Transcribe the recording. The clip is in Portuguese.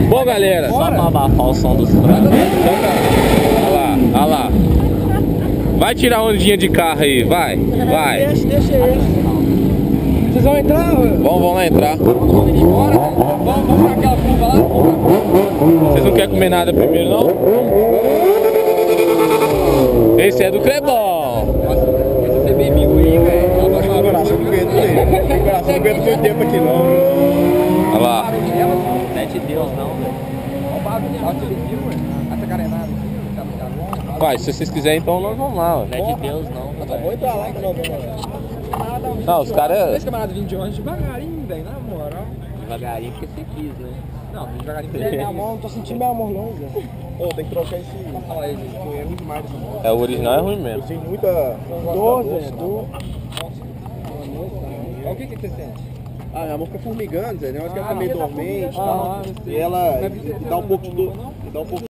Bom, galera, Só pra abafar o som dos frangos. olha lá, olha lá. Vai tirar ondinha de carro aí, vai, vai. Deixa ele. Vocês vão entrar? Vamos lá entrar. Bora. Vamos pra aquela curva lá. Vocês não querem comer nada primeiro, não? Esse é do Clebão. Esse é bem amigo aí, velho. Coração não aguenta muito tempo aqui não. Olha lá. Não é de Deus não, velho. Essa carenada. Pai, se vocês quiserem, então nós vamos lá. Ó. Não é de Deus não, velho. Vou entrar lá que nós vamos. Não, os caras... Esse camarada vindo de onde? Devagarinho, velho, na moral. Devagarinho porque você quis, né? Não, devagarinho. Minha mão, não tô sentindo meu amor não, velho. Ô, tem que trocar esse. Olha aí, gente. É muito demais essa moto. É, o original é ruim mesmo. Eu sinto muita. Doce. O que você sente? Ah, minha mão fica formigando, Zé. Eu acho que ela fica meio dormente e Ah, tal. E ela dá um pouco de dor. Dá um pouco